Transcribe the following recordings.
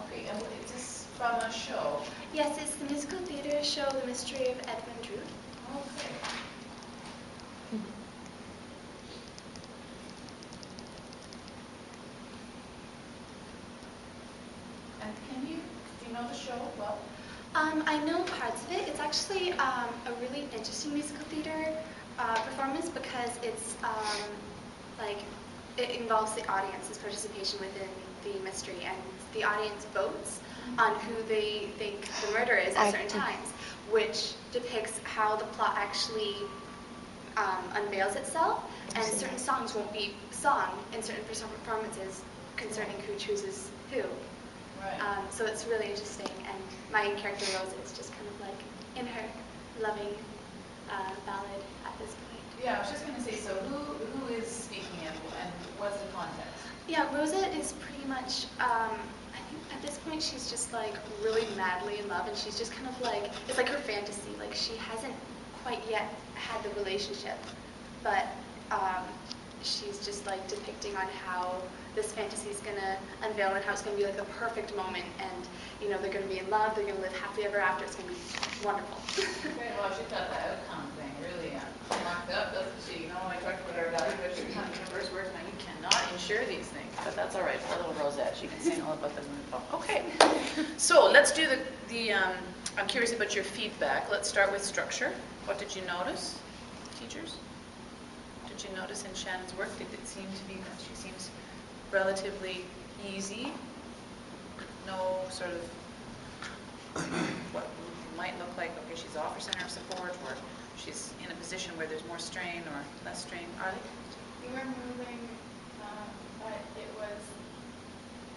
Okay, and is this from a show? Yes, it's the musical theater show, The Mystery of Edmund Drood. Okay. And do you know the show well? I know parts of it. It's actually a really interesting musical theater performance because it's like it involves the audience's participation within the mystery, and the audience votes on who they think the murderer is at certain times, which depicts how the plot actually unveils itself, and certain songs won't be sung in certain performances concerning who chooses who. Right. So it's really interesting, and my character Rosa is just kind of like in her loving ballad at this point. Yeah, I was just going to say, so who is speaking and what's the context? Yeah, Rosa is pretty much, I think at this point she's just like really madly in love, and she's just kind of like, it's like her fantasy, like she hasn't quite yet had the relationship, but she's just like depicting on how this fantasy is going to unveil and how it's going to be like the perfect moment, and you know, they're going to be in love, they're going to live happily ever after, it's going to be wonderful. Okay, well, she's got the outcome thing really locked up, doesn't she? You know, when I talked about our value, but she's kind of universe words, now you cannot insure these things, but that's all right, for little Rosette, she can sing all about the Moonfall. Okay, so let's do the I'm curious about your feedback. Let's start with structure. What did you notice, teachers? Did you notice in Shannon's work, did it seem to be that she seems relatively easy? No sort of what might look like, okay, she's off her center of support, or she's in a position where there's more strain or less strain. Arlie? You were moving, but it was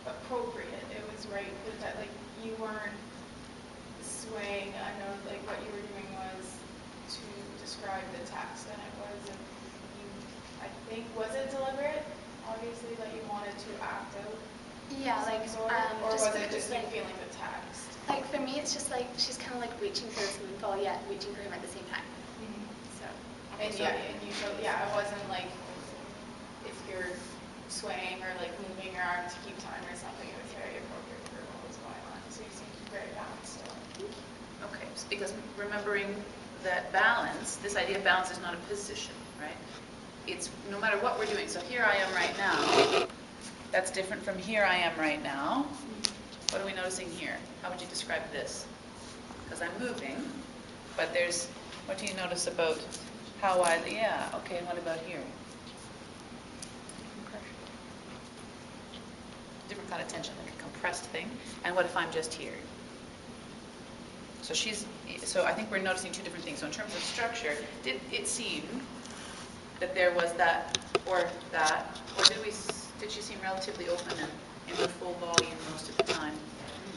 appropriate. It was right, that like you weren't swaying. I know like what you were doing was to describe the text, and it wasn't. I think, was it deliberate? Obviously, that you wanted to act out. Yeah, like, or was it just you feeling the text? Like for me, it's just like she's kind of like reaching for this Moonfall, yet reaching for him at the same time. So. And yeah, and you showed, yeah, it wasn't like if you're swaying or like moving your arm to keep time or something. It was very appropriate for what was going on. So you seemed very balanced still. Okay, because remembering that balance, this idea of balance is not a position, right? It's no matter what we're doing. So here I am right now. That's different from here I am right now. What are we noticing here? How would you describe this? Because I'm moving, but there's, what do you notice about how yeah, okay, and what about here? Different kind of tension, like a compressed thing. And what if I'm just here? So so I think we're noticing two different things. So in terms of structure, did it seem that there was that, or did she seem relatively open and in her full volume most of the time?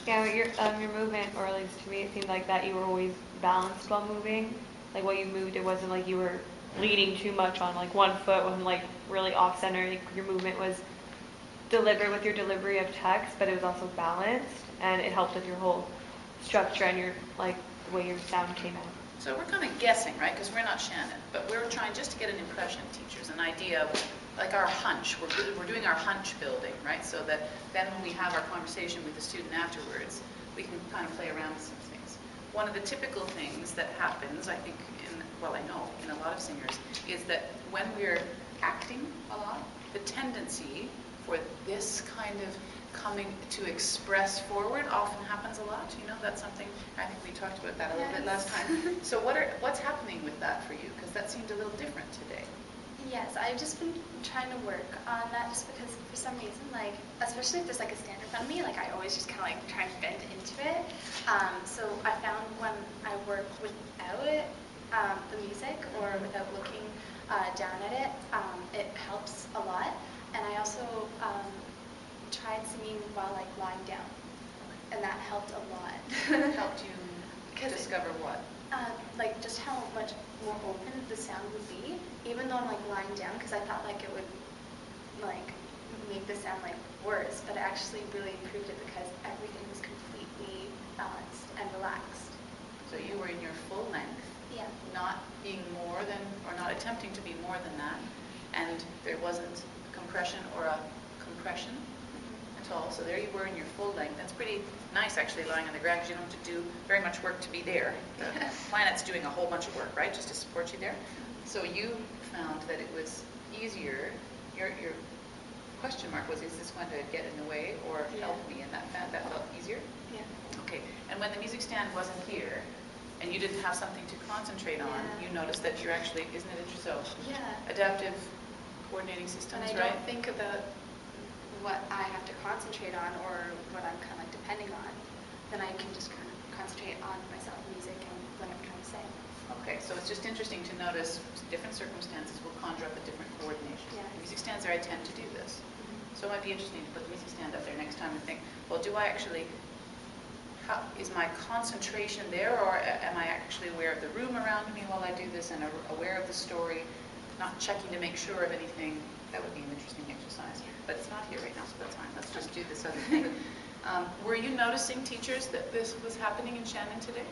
Yeah, your movement, or at least to me, it seemed like that you were always balanced while moving. Like while you moved, it wasn't like you were leaning too much on like one foot, wasn't like really off center. Your movement was deliberate with your delivery of text, but it was also balanced, and it helped with your whole structure and your like the way your sound came out. So we're kind of guessing, right? Because we're not Shannon, but we're trying just to get an impression, teachers, an idea of like our hunch. We're doing our hunch building, right? So that then when we have our conversation with the student afterwards, we can kind of play around with some things. One of the typical things that happens, I think, I know in a lot of singers, is that when we're acting a lot, the tendency for this kind of coming to express forward often happens a lot. You know, that's something, I think we talked about that a little bit last time. So what's happening with that for you? Because that seemed a little different today. Yes, I've just been trying to work on that just because for some reason, like, especially if there's like a stand in front of me, like I always just kind of like try and bend into it. So I found when I work without the music or without looking down at it, it helps a lot. And I also tried singing while like lying down, and that helped a lot. Helped you discover what? Like just how much more open the sound would be, even though I'm like lying down, because I thought like it would like make the sound like worse, but it actually really improved it because everything was completely balanced and relaxed. So you were in your full length, yeah, not being more than, or not attempting to be more than that, and there wasn't compression or a compression. And tall, so there you were in your full length. That's pretty nice, actually, lying on the ground, because you don't have to do very much work to be there. The planet's doing a whole bunch of work, right, just to support you there. So you found that it was easier. Your question mark was, is this going to get in the way or help me? And that felt easier? Yeah. Okay. And when the music stand wasn't here, and you didn't have something to concentrate on, you noticed that you're actually, isn't it interesting? So adaptive coordinating systems, and I right? don't think about what I have to concentrate on or what I'm kind of like depending on, then I can just kind of concentrate on myself, music, and what I'm trying to say. Okay, so it's just interesting to notice different circumstances will conjure up a different coordination. Yeah. Music stands there, I tend to do this. So it might be interesting to put the music stand up there next time and think, well, do I actually, is my concentration there, or am I actually aware of the room around me while I do this and aware of the story, not checking to make sure of anything? That would be an interesting exercise. But it's not here right now, so that's fine. Let's just do this other thing. Were you noticing, teachers, that this was happening in Shannon today?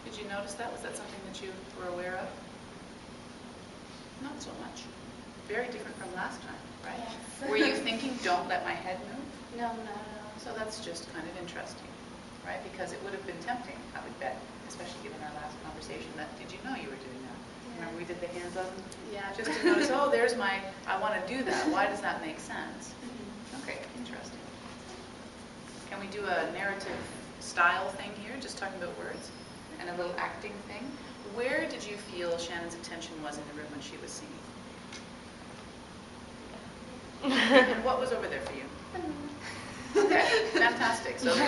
Did you notice that? Was that something that you were aware of? Not so much. Very different from last time, right? Yes. Were you thinking, don't let my head move? No, not at all. So that's just kind of interesting, right? Because it would have been tempting, I would bet, especially given our last conversation, that did you know you were doing that? Remember we did the hands up? Yeah. Just to notice, oh, there's my, I want to do that. Why does that make sense? Okay, interesting. Can we do a narrative style thing here, just talking about words? And a little acting thing? Where did you feel Shannon's attention was in the room when she was singing? And what was over there for you? Okay, fantastic. So the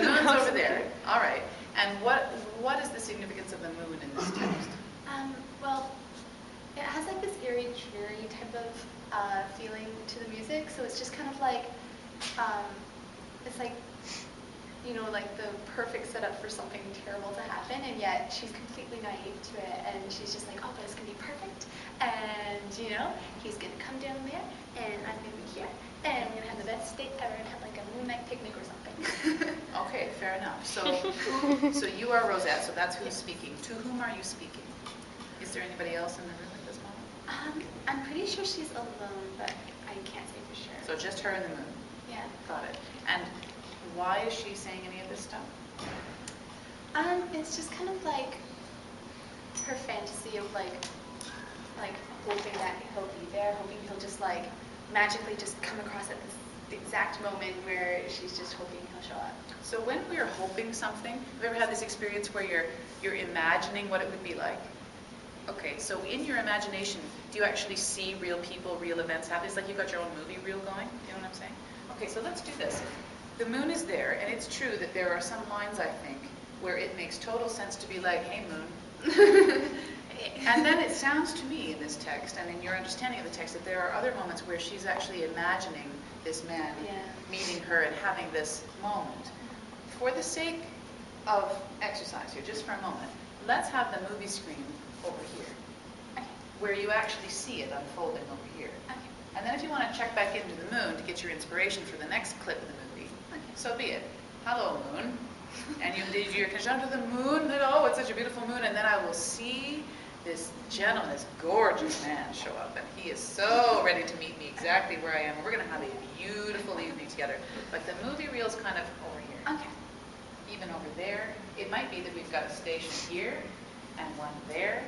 moon's over there. All right. And what is the significance of the moon in this text? Well, it has like this eerie, dreary type of feeling to the music. So it's just kind of like, it's like, you know, like the perfect setup for something terrible to happen, and yet she's completely naive to it, and she's just like, oh, but it's gonna be perfect, and you know, he's gonna come down there, and I'm gonna be here, and we're gonna have the best date ever, and have like a moonlight picnic or something. Okay, fair enough. So you are Rosette, so that's who's speaking. To whom are you speaking? Is there anybody else in the room at this moment? I'm pretty sure she's alone, but I can't say for sure. So just her and the moon. Yeah. Got it. And why is she saying any of this stuff? It's just kind of like her fantasy of like hoping that he'll be there, hoping he'll just like magically just come across at this exact moment where she's just hoping he'll show up. So when we're hoping something, have you ever had this experience where you're imagining what it would be like? Okay, so in your imagination, do you actually see real people, real events happen? It's like you've got your own movie reel going. You know what I'm saying? Okay, so let's do this. The moon is there, and it's true that there are some lines, I think, where it makes total sense to be like, hey, moon. And then it sounds to me in this text, and in your understanding of the text, that there are other moments where she's actually imagining this man meeting her and having this moment. For the sake of exercise here, just for a moment, let's have the movie screen over here, where you actually see it unfolding over here. And then if you want to check back into the moon to get your inspiration for the next clip of the movie, so be it. Hello, moon. And you're conjunct to the moon, that, oh, it's such a beautiful moon, and then I will see this gentleman, this gorgeous man show up, and he is so ready to meet me exactly where I am, and we're going to have a beautiful evening together. But the movie reel's kind of over here. Okay. Even over there. It might be that we've got a station here, and one there,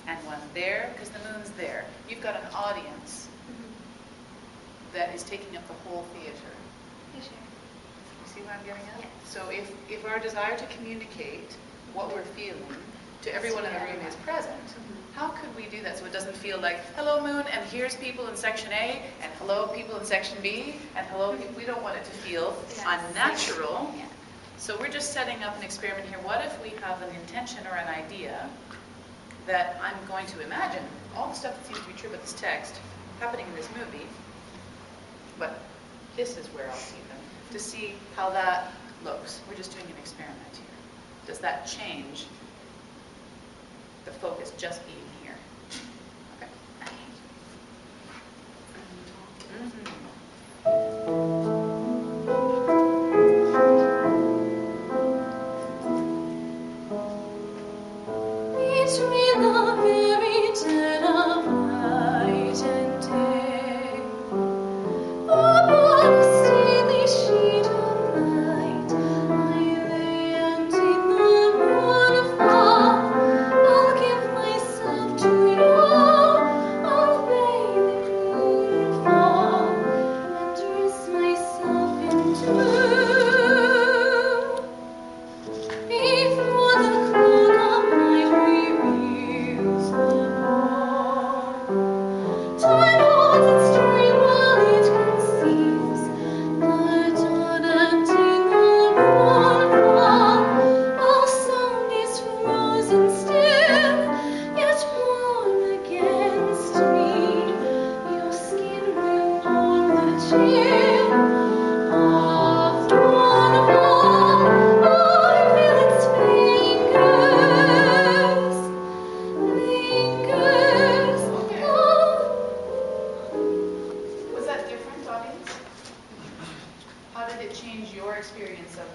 and one there, because the moon's there. You've got an audience that is taking up the whole theater. Yeah, sure. You see what I'm getting at? Yeah. So if our desire to communicate what we're feeling to everyone in the room is present, how could we do that so it doesn't feel like, hello moon, and here's people in section A, and hello people in section B, and hello, we don't want it to feel unnatural. Yeah. So we're just setting up an experiment here. What if we have an intention or an idea that I'm going to imagine all the stuff that seems to be true about this text happening in this movie, but this is where I'll see them, to see how that looks. We're just doing an experiment here. Does that change the focus just being here? Okay. Between the very dead of night and day, upon the steely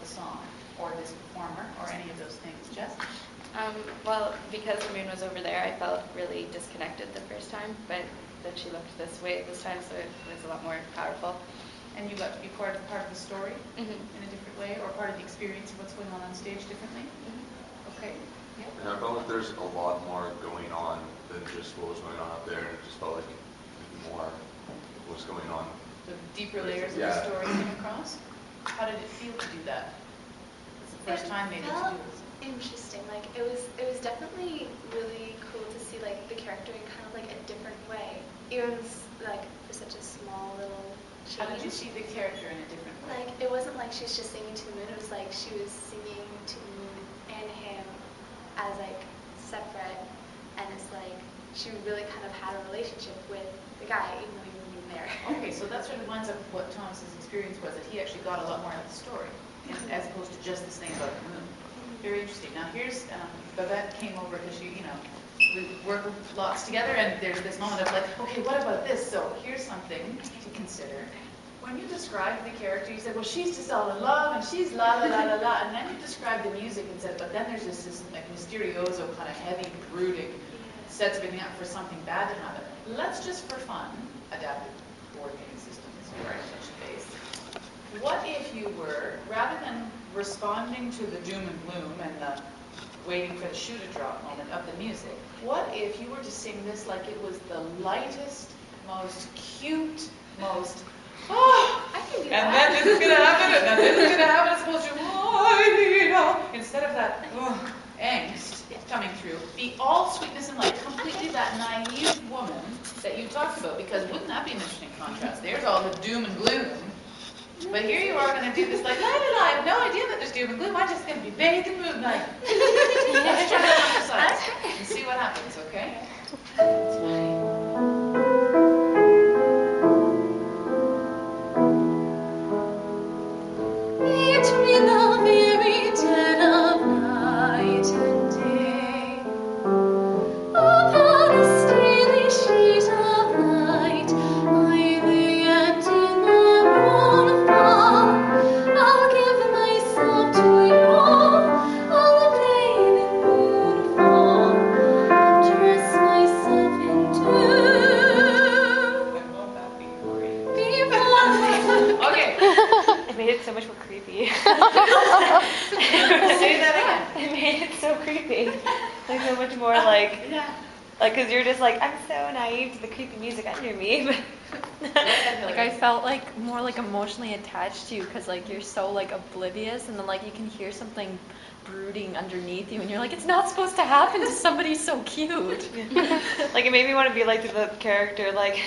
the song, or this performer, or any of those things? Jess? Well, because the moon was over there, I felt really disconnected the first time, but then she looked this way this time, so it was a lot more powerful. And you got to be part of the story Mm-hmm. in a different way, or part of the experience of what's going on stage differently? Okay. Yeah. And I felt like there's a lot more going on than just what was going on up there, and it just felt like more was going on. The deeper layers of the story came across? How did it feel to do that? It's the first time maybe to do this. Interesting. Like it was definitely really cool to see like the character in kind of like a different way. Even like for such a small little change. How did you see the character in a different way? Like it wasn't like she was just singing to the moon. It was like she was singing to the moon and him as like separate, and it's like she really kind of had a relationship with the guy even though he wasn't even there. Okay, so that sort of lines up with what Thomas's experience was, that he actually got a lot more out of the story, as opposed to just this thing about the moon. Very interesting. Now here's, Babette came over because we work lots together, and there's this moment of like, okay, what about this? So here's something to consider. When you described the character, you said, well, she's just all in love, and she's la la la la la, and then you described the music and said, but then there's this like mysterioso kind of heavy, brooding, sets everything up for something bad to happen. Let's just for fun, adaptive coordinating systems, you are touch base. What if you were, rather than responding to the doom and gloom and the waiting for the shoe to drop moment of the music, what if you were to sing this like it was the lightest, most cute, most, I can do that. and then this is going to happen, and then this is going to happen, as opposed to, instead of that angst coming through, be all sweetness and light, completely that naive woman that you talked about, because wouldn't that be an interesting contrast? There's all the doom and gloom. But here you are going to do this like, la la la, I have no idea that there's doom and gloom, I'm just going to be bathed in moonlight. Let's try that on the side and see what happens, okay? That's funny. Between the very dead of night and day, upon a steely sheet of light, I lay and in the moonfall, I'll give myself to you, I'll bathe in moonfall, dress myself in dew. And won't that be great? Before Okay, It made it so much more creepy. say that again. It made it so creepy. Like so much more like, because you're just like, I'm so naive to the creepy music under me. Like I felt like more like emotionally attached to you because like you're so like oblivious and then like you can hear something brooding underneath you and you're like it's not supposed to happen to somebody so cute. Like it made me want to be like the character, like,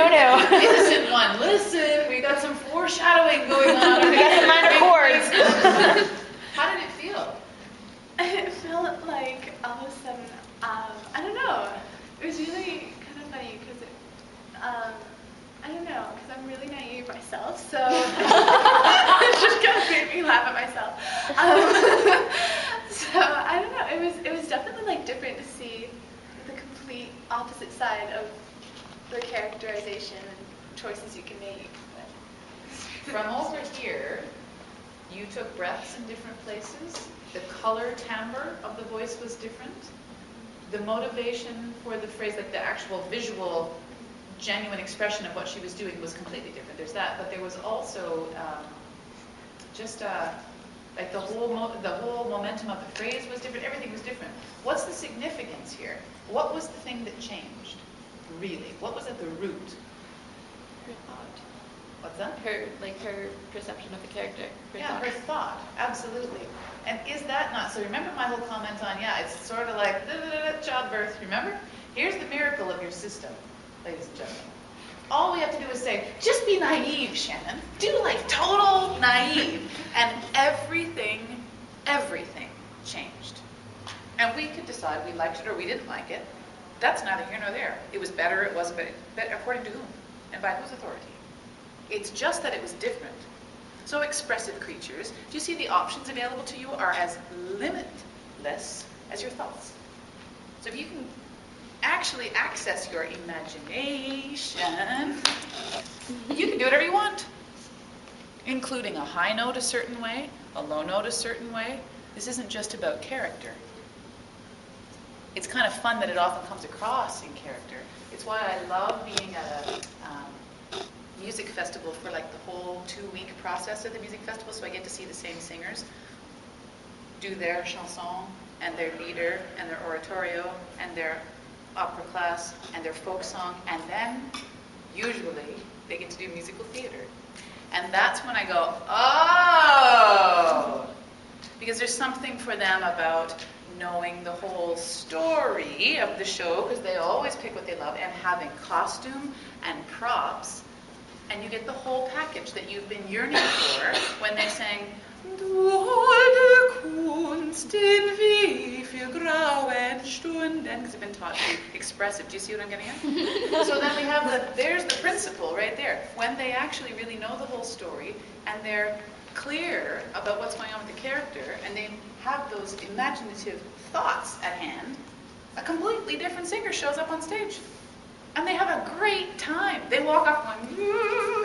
no. Innocent one, listen, we got some foreshadowing going on. We got some minor chords. How did it feel? It felt like all of a sudden, I don't know. It was really kind of funny because I don't know, because I'm really naive myself, so it just kind of made me laugh at myself. So I don't know. It was definitely like different to see the complete opposite side of the characterization and choices you can make. From over here, you took breaths in different places. The color timbre of the voice was different. The motivation for the phrase, like the actual visual, genuine expression of what she was doing was completely different. There's that, but there was also like the whole momentum of the phrase was different. Everything was different. What's the significance here? What was the thing that changed? Really, what was at the root? Her thought. What's that? Her perception of the character. Yeah, her thought, absolutely. And is that not, so remember my whole comment on, it's sort of like childbirth, remember? Here's the miracle of your system, ladies and gentlemen. All we have to do is say, just be naive, Shannon. Do like total naive. And everything changed. And we could decide we liked it or we didn't like it. That's neither here nor there. It was better, it wasn't better, according to whom? And by whose authority? It's just that it was different. So expressive creatures, do you see the options available to you are as limitless as your thoughts. So if you can actually access your imagination, you can do whatever you want. including a high note a certain way, a low note a certain way. This isn't just about character. It's kind of fun that it often comes across in character. It's why I love being at a music festival for like the whole 2-week process of the music festival, so I get to see the same singers do their chanson and their lieder and their oratorio and their opera class and their folk song, and then usually they get to do musical theater. And that's when I go, oh! Because there's something for them about knowing the whole story of the show, because they always pick what they love, and having costume and props, and you get the whole package that you've been yearning for when they sang Du holde Kunst in wie viel grauen Stunden, because I've been taught to be expressive. Do you see what I'm getting at? So then we have there's the principle right there. When they actually really know the whole story, and they're clear about what's going on with the character, and they have those imaginative thoughts at hand, a completely different singer shows up on stage. And they have a great time. They walk off going,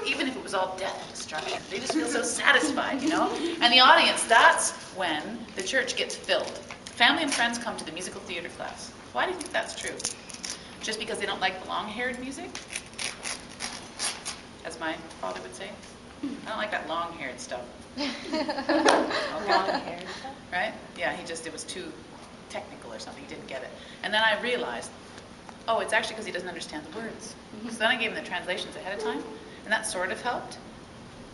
even if it was all death and destruction. They just feel so satisfied, you know? And the audience, that's when the church gets filled. Family and friends come to the musical theater class. Why do you think that's true? Just because they don't like the long-haired music? As my father would say. I don't like that long-haired stuff. Okay. Long-haired stuff? Right? Yeah, it was too technical or something. He didn't get it. And then I realized, oh, it's actually because he doesn't understand the words. So then I gave him the translations ahead of time, and that sort of helped.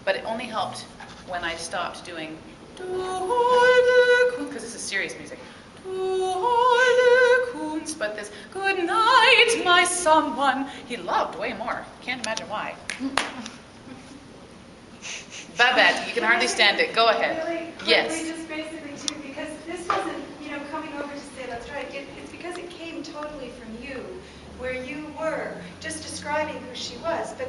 But it only helped when I stopped doing, because this is serious music. But this, good night, my someone, he loved way more. Can't imagine why. Babette, you can hardly stand it. Go ahead. Really quickly, Yes. just basically too, because this wasn't, coming over to say that's right. It's because it came totally from you, where you were just describing who she was, but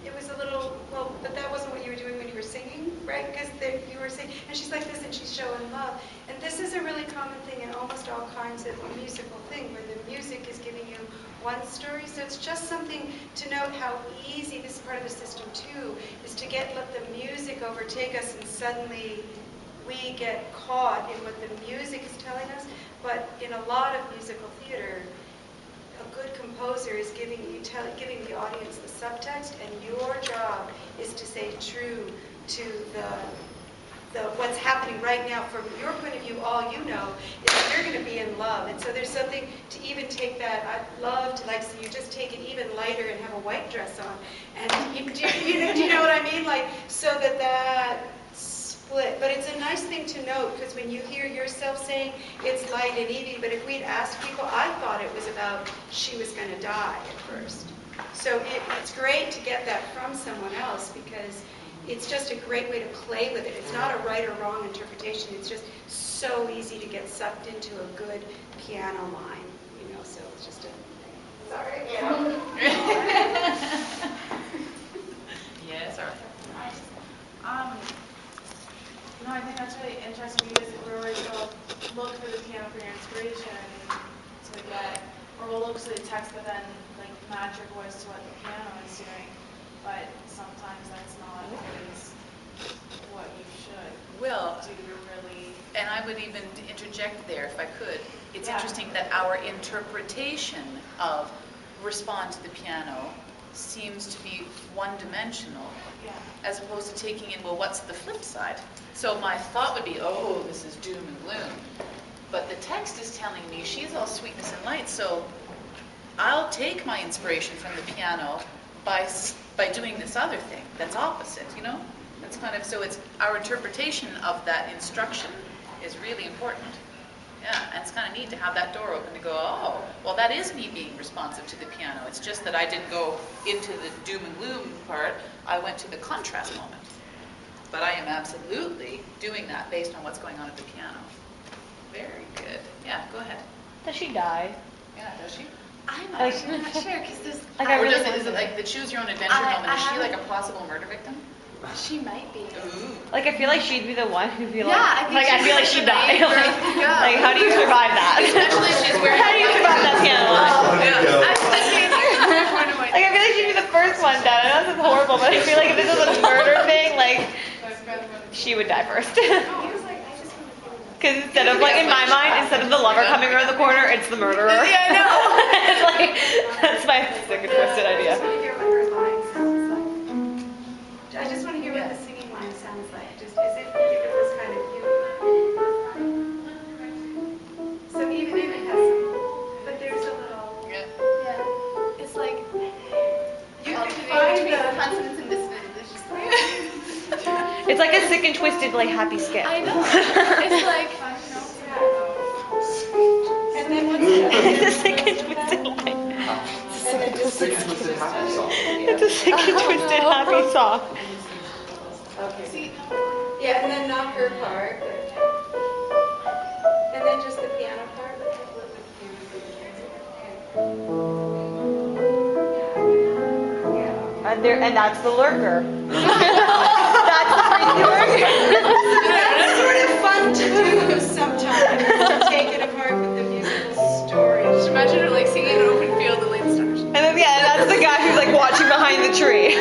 it was a little, but that wasn't what you were doing when you were singing, right? Because you were singing, and she's like this, and she's showing love. And this is a really common thing in almost all kinds of musical thing, where the music is giving you one story. So it's just something to note how easy, this is part of the system too, is to let the music overtake us, and suddenly we get caught in what the music is telling us. But in a lot of musical theater, a good composer is giving the audience the subtext, and your job is to stay true to the what's happening right now. From your point of view, all you know is that you're going to be in love. And so there's something to even take that. I'd love to so you just take it even lighter and have a white dress on, and do you know what I mean? So that split. But it's a nice thing to note, because when you hear yourself saying it's light and Evie, but if we'd asked people, I thought it was about she was going to die at first. So it's great to get that from someone else, because it's just a great way to play with it. It's not a right or wrong interpretation. It's just so easy to get sucked into a good piano line, so it's just a... Sorry. Yes, Arthur. No, I think that's really interesting, because we're always going to look for the piano for your inspiration to get, or we'll look for the text, but then match your voice to what the piano is doing. But sometimes that's not always what you should do really. And I would even interject there, if I could. It's Yeah. interesting that our interpretation of respond to the piano seems to be one-dimensional, Yeah. as opposed to taking in, well, what's the flip side? So my thought would be, oh, this is doom and gloom. But the text is telling me she's all sweetness and light, so I'll take my inspiration from the piano by doing this other thing that's opposite, That's kind of, so it's our interpretation of that instruction is really important. Yeah, and it's kind of neat to have that door open to go, oh, well, that is me being responsive to the piano. It's just that I didn't go into the doom and gloom part. I went to the contrast moment. But I am absolutely doing that based on what's going on at the piano. Very good. Yeah, go ahead. Does she die? Yeah, does she? I'm actually not sure, because there's... Or is it like the choose your own adventure moment? Is she like a possible murder victim? She might be. Ooh. I feel like she'd be the one who'd be Yeah, I feel like she'd die. Yeah. How do you survive that? Especially if she's wearing How do you survive that piano line? Yeah. I feel like she'd be the first one dead. I know this is horrible, but I feel like if this was a murder thing, she would die first. He was like, I just want to feel that. Because instead of like in my mind, instead of the lover coming around the corner, it's the murderer. Yeah, I know. It's like, that's my sick and twisted I idea. just want to hear what her line sounds like. I just want to hear what the singing line sounds like, just as if it was kind of you. So even if it has some, but there's a little, Yeah. It's like, you all could three find between the, consonants and dissonance. It's just like, It's like a sick and twisted, like happy skit. I know. It's like, and then what's It's a sick and twisted line. and then just, Sick and twisted happy song. It's a sick and twisted happy song. okay. Yeah, and then not her part, and then just the piano part. And that's the lurker. That's the freaky lurker. That's sort of fun to do sometimes, to take it apart with the musical story. just imagine her like singing in an open field and like stars. And then that's the guy who's like watching behind the tree.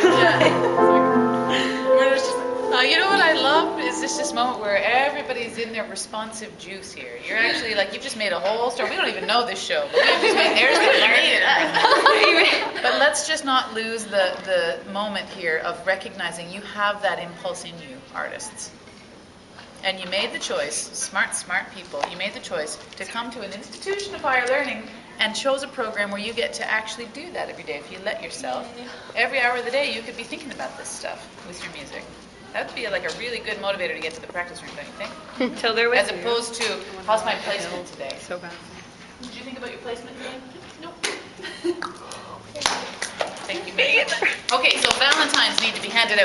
You know what I love is this moment where everybody's in their responsive juice here. You're actually like, you've just made a whole story. We don't even know this show, but we've just made theirs But let's just not lose the moment here of recognizing you have that impulse in you, artists. And you made the choice, smart people, you made the choice to come to an institution of higher learning and chose a program where you get to actually do that every day if you let yourself. Every hour of the day you could be thinking about this stuff with your music. That would be like a really good motivator to get to the practice room, don't you think? Till they're with As opposed to, how's my placement today? So bad. Did you think about your placement today? Nope. Thank you, Megan. Okay, so Valentines need to be handed out.